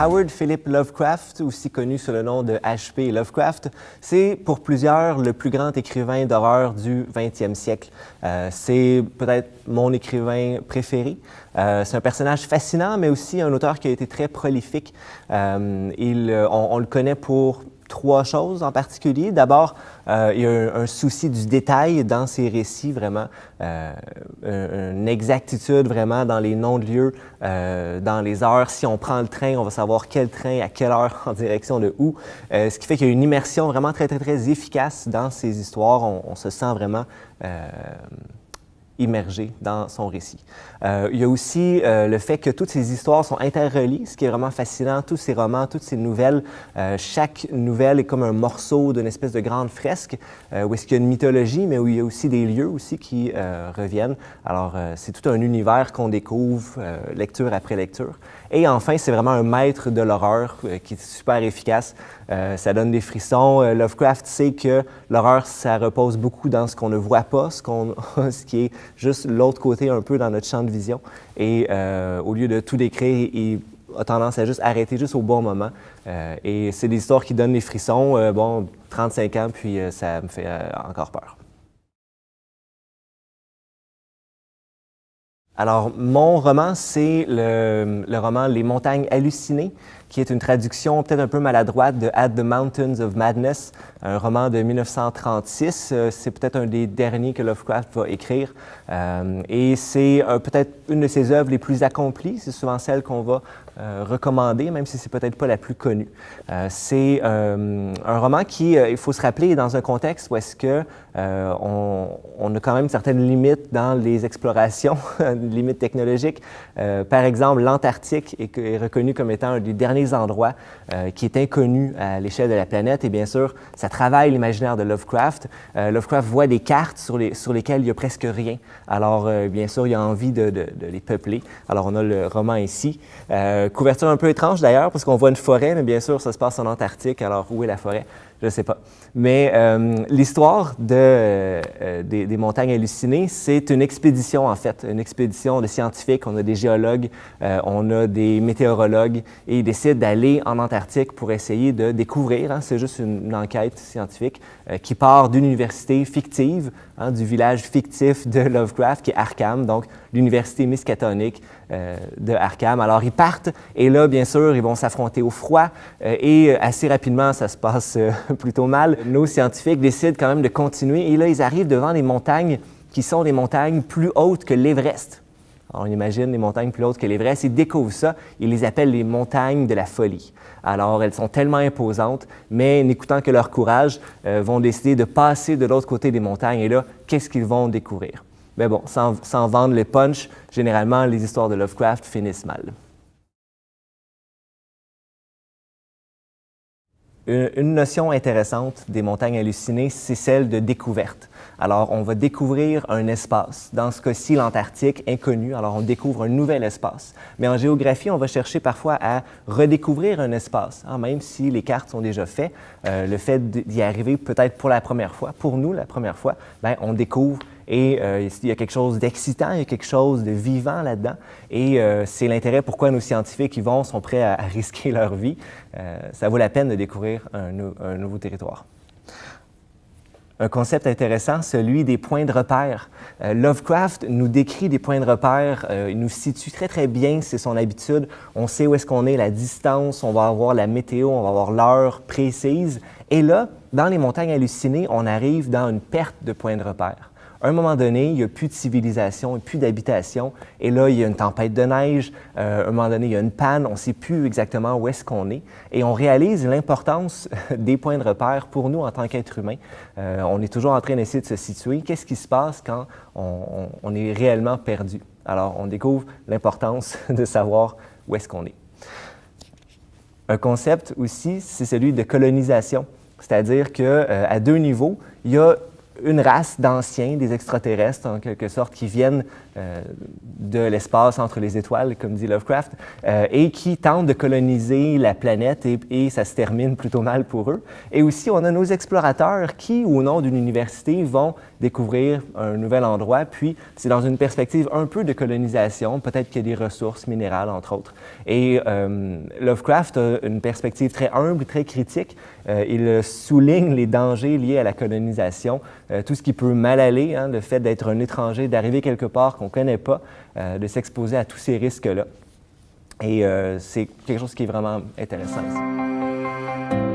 Howard Philip Lovecraft, aussi connu sous le nom de H.P. Lovecraft, c'est pour plusieurs le plus grand écrivain d'horreur du 20e siècle. C'est peut-être mon écrivain préféré. C'est un personnage fascinant, mais aussi un auteur qui a été très prolifique. On le connaît pour trois choses en particulier. D'abord, il y a un souci du détail dans ses récits, vraiment, une exactitude vraiment dans les noms de lieux, dans les heures. Si on prend le train, on va savoir quel train, à quelle heure, en direction de où. Ce qui fait qu'il y a une immersion vraiment très, très, très efficace dans ses histoires. On se sent vraiment immergé dans son récit. Il y a aussi le fait que toutes ces histoires sont interreliées, ce qui est vraiment fascinant. Tous ces romans, toutes ces nouvelles, chaque nouvelle est comme un morceau d'une espèce de grande fresque où est-ce qu'il y a une mythologie, mais où il y a aussi des lieux aussi qui reviennent. Alors, c'est tout un univers qu'on découvre lecture après lecture. Et enfin, c'est vraiment un maître de l'horreur qui est super efficace. Ça donne des frissons. Lovecraft sait que l'horreur, ça repose beaucoup dans ce qu'on ne voit pas, ce qui est juste l'autre côté un peu dans notre champ de vision. Et au lieu de tout décrire, il a tendance à juste arrêter juste au bon moment. Et c'est des histoires qui donnent des frissons. Bon, 35 ans, puis ça me fait encore peur. Alors, mon roman, c'est le roman Les Montagnes hallucinées, qui est une traduction peut-être un peu maladroite de At the Mountains of Madness, un roman de 1936. C'est peut-être un des derniers que Lovecraft va écrire. Et c'est peut-être une de ses œuvres les plus accomplies. C'est souvent celle qu'on va recommander, même si c'est peut-être pas la plus connue. C'est un roman qui, il faut se rappeler, est dans un contexte où est-ce que on a quand même certaines limites dans les explorations, limites technologiques. Par exemple, l'Antarctique est reconnu comme étant un des derniers endroits qui est inconnu à l'échelle de la planète. Et bien sûr, ça travaille l'imaginaire de Lovecraft. Lovecraft voit des cartes sur lesquelles il n'y a presque rien. Alors, bien sûr, il a envie de les peupler. Alors, on a le roman ici. Couverture un peu étrange d'ailleurs, parce qu'on voit une forêt, mais bien sûr, ça se passe en Antarctique. Alors, où est la forêt? Je ne sais pas. Mais l'histoire des montagnes hallucinées, c'est une expédition, en fait, une expédition de scientifiques. On a des géologues, on a des météorologues, et ils décident d'aller en Antarctique pour essayer de découvrir. C'est juste une enquête scientifique qui part d'une université fictive, du village fictif de Lovecraft, qui est Arkham, donc l'université miskatonique de Arkham. Alors, ils partent, et là, bien sûr, ils vont s'affronter au froid, et assez rapidement, ça se passe plutôt mal. Nos scientifiques décident quand même de continuer, et là, ils arrivent devant des montagnes qui sont des montagnes plus hautes que l'Everest. Alors, on imagine les montagnes plus hautes que l'Everest. Ils découvrent ça, ils les appellent les montagnes de la folie. Alors, elles sont tellement imposantes, mais n'écoutant que leur courage, vont décider de passer de l'autre côté des montagnes, et là, qu'est-ce qu'ils vont découvrir? Mais bon, sans vendre les punchs, généralement, les histoires de Lovecraft finissent mal. Une notion intéressante des montagnes hallucinées, c'est celle de découverte. Alors, on va découvrir un espace. Dans ce cas-ci, l'Antarctique, inconnu. Alors, on découvre un nouvel espace. Mais en géographie, on va chercher parfois à redécouvrir un espace. Même si les cartes sont déjà faites, le fait d'y arriver peut-être pour la première fois, pour nous, la première fois, bien, on découvre. Et il y a quelque chose d'excitant, il y a quelque chose de vivant là-dedans. Et c'est l'intérêt pourquoi nos scientifiques sont prêts à risquer leur vie. Ça vaut la peine de découvrir un nouveau territoire. Un concept intéressant, celui des points de repère. Lovecraft nous décrit des points de repère, il nous situe très, très bien, c'est son habitude. On sait où est-ce qu'on est, la distance, on va avoir la météo, on va avoir l'heure précise. Et là, dans les montagnes hallucinées, on arrive dans une perte de points de repère. À un moment donné, il n'y a plus de civilisation, il n'y a plus d'habitation. Et là, il y a une tempête de neige. À un moment donné, il y a une panne. On ne sait plus exactement où est-ce qu'on est. Et on réalise l'importance des points de repère pour nous en tant qu'êtres humains. On est toujours en train d'essayer de se situer. Qu'est-ce qui se passe quand on est réellement perdu? Alors, on découvre l'importance de savoir où est-ce qu'on est. Un concept aussi, c'est celui de colonisation. C'est-à-dire qu'à deux niveaux, il y a une race d'anciens, des extraterrestres en quelque sorte, qui viennent de l'espace entre les étoiles, comme dit Lovecraft, et qui tentent de coloniser la planète et ça se termine plutôt mal pour eux. Et aussi, on a nos explorateurs qui, au nom d'une université, vont découvrir un nouvel endroit, puis c'est dans une perspective un peu de colonisation, peut-être qu'il y a des ressources minérales, entre autres. Et Lovecraft a une perspective très humble, très critique. Il souligne les dangers liés à la colonisation, tout ce qui peut mal aller, hein, le fait d'être un étranger, d'arriver quelque part qu'on ne connaît pas, de s'exposer à tous ces risques-là. Et c'est quelque chose qui est vraiment intéressant ici.